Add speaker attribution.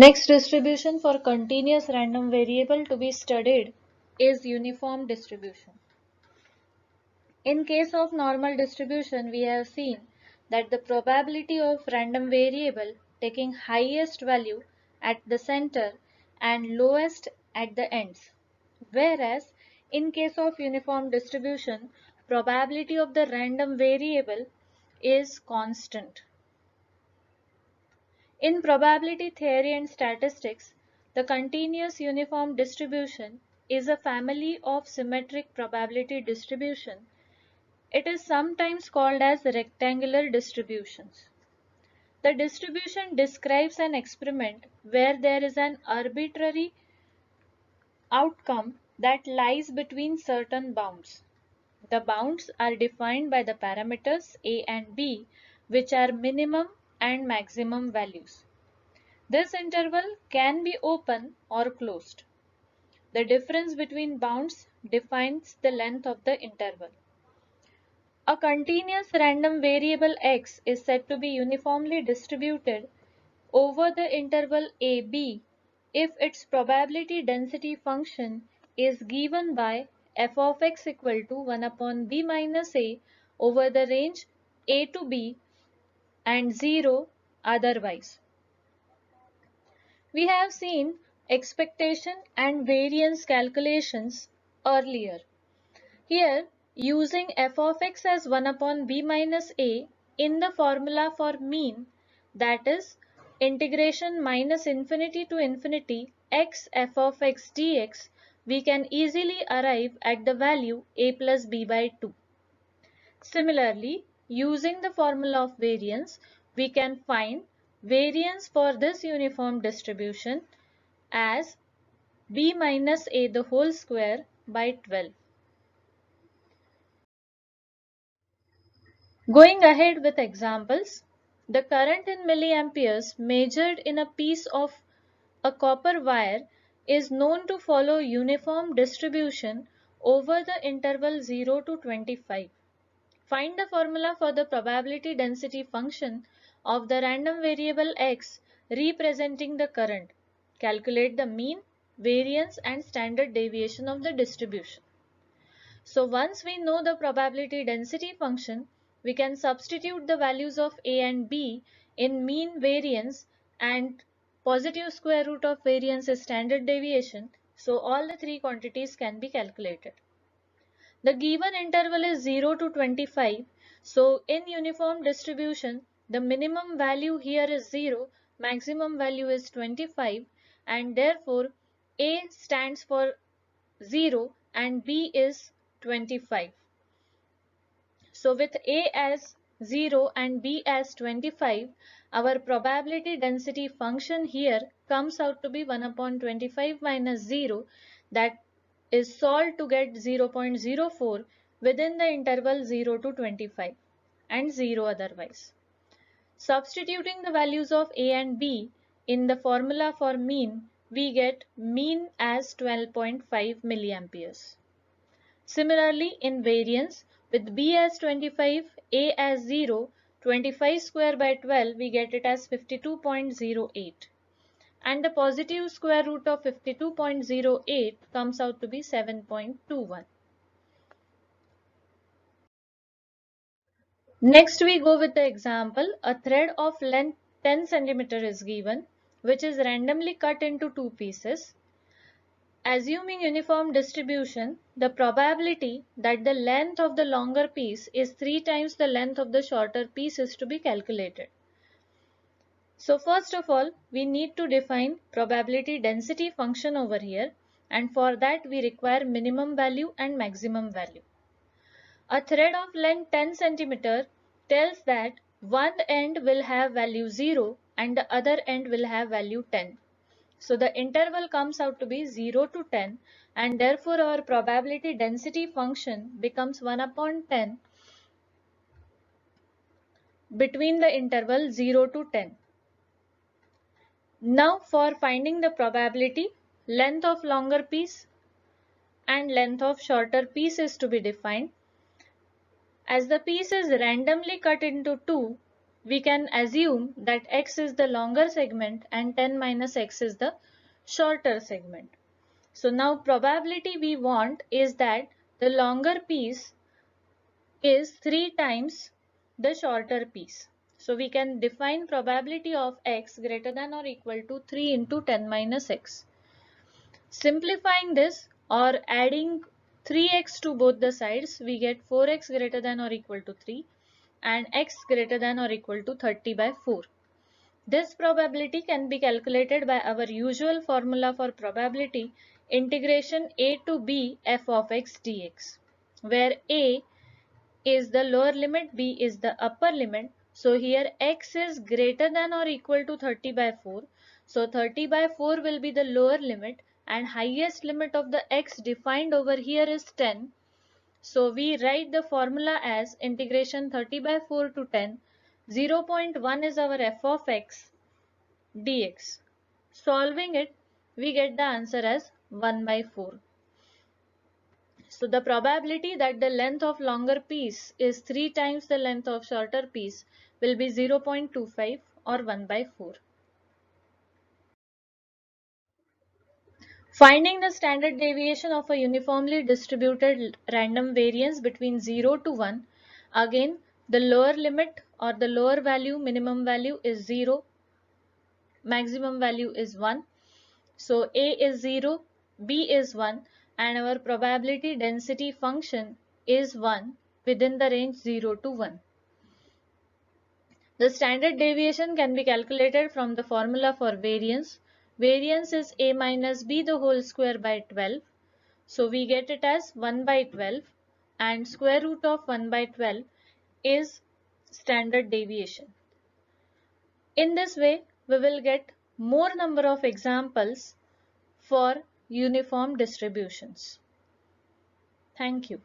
Speaker 1: Next distribution for continuous random variable to be studied is uniform distribution. In case of normal distribution, we have seen that the probability of random variable taking highest value at the center and lowest at the ends. Whereas in case of uniform distribution, probability of the random variable is constant. In probability theory and statistics, the continuous uniform distribution is a family of symmetric probability distribution. It is sometimes called as rectangular distributions. The distribution describes an experiment where there is an arbitrary outcome that lies between certain bounds. The bounds are defined by the parameters a and b, which are minimum and maximum values. This interval can be open or closed. The difference between bounds defines the length of the interval. A continuous random variable x is said to be uniformly distributed over the interval ab if its probability density function is given by f of x equal to 1 upon b minus a over the range a to b and 0 otherwise. We have seen expectation and variance calculations earlier. Here, using f of x as 1 upon b minus a in the formula for mean, that is integration minus infinity to infinity x f of x dx, we can easily arrive at the value a plus b by 2. Similarly, using the formula of variance, we can find variance for this uniform distribution as b minus a the whole square by 12. Going ahead with examples, the current in milliamperes measured in a piece of a copper wire is known to follow uniform distribution over the interval 0 to 25. Find the formula for the probability density function of the random variable x representing the current. Calculate the mean, variance and standard deviation of the distribution. So once we know the probability density function, we can substitute the values of a and b in mean, variance and positive square root of variance is standard deviation. So all the three quantities can be calculated. The given interval is 0 to 25. So in uniform distribution, the minimum value here is 0, maximum value is 25 and therefore a stands for 0 and b is 25. So with a as 0 and b as 25, our probability density function here comes out to be 1 upon 25 minus 0, that is solved to get 0.04 within the interval 0 to 25 and 0 otherwise. Substituting the values of a and b in the formula for mean, we get mean as 12.5 milliamperes. Similarly, in variance, with b as 25, a as 0, 25 square by 12, we get it as 52.08. And the positive square root of 52.08 comes out to be 7.21. Next we go with the example. A thread of length 10 cm is given, which is randomly cut into two pieces. Assuming uniform distribution, the probability that the length of the longer piece is 3 times the length of the shorter piece is to be calculated. So first of all, we need to define probability density function over here, and for that we require minimum value and maximum value. A thread of length 10 cm tells that one end will have value 0 and the other end will have value 10. So the interval comes out to be 0 to 10 and therefore our probability density function becomes 1 upon 10 between the interval 0 to 10. Now for finding the probability, length of longer piece and length of shorter piece is to be defined. As the piece is randomly cut into two, we can assume that x is the longer segment and 10 minus x is the shorter segment. So now probability we want is that the longer piece is 3 times the shorter piece. So we can define probability of x greater than or equal to 3 into 10 minus x. Simplifying this or adding 3x to both the sides, we get 4x greater than or equal to 3 and x greater than or equal to 30 by 4. This probability can be calculated by our usual formula for probability, integration a to b f of x dx, where a is the lower limit, b is the upper limit. So here x is greater than or equal to 30 by 4. So 30 by 4 will be the lower limit and highest limit of the x defined over here is 10. So we write the formula as integration 30 by 4 to 10. 0.1 is our f of x dx. Solving it, we get the answer as 1 by 4. So the probability that the length of longer piece is 3 times the length of shorter piece will be 0.25 or 1 by 4. Finding the standard deviation of a uniformly distributed random variance between 0 to 1. Again, the lower limit or the lower value, minimum value is 0, maximum value is 1. So A is 0, B is 1 and our probability density function is 1 within the range 0 to 1. The standard deviation can be calculated from the formula for variance. Variance is A minus B the whole square by 12. So we get it as 1 by 12 and square root of 1 by 12 is standard deviation. In this way, we will get more number of examples for uniform distributions. Thank you.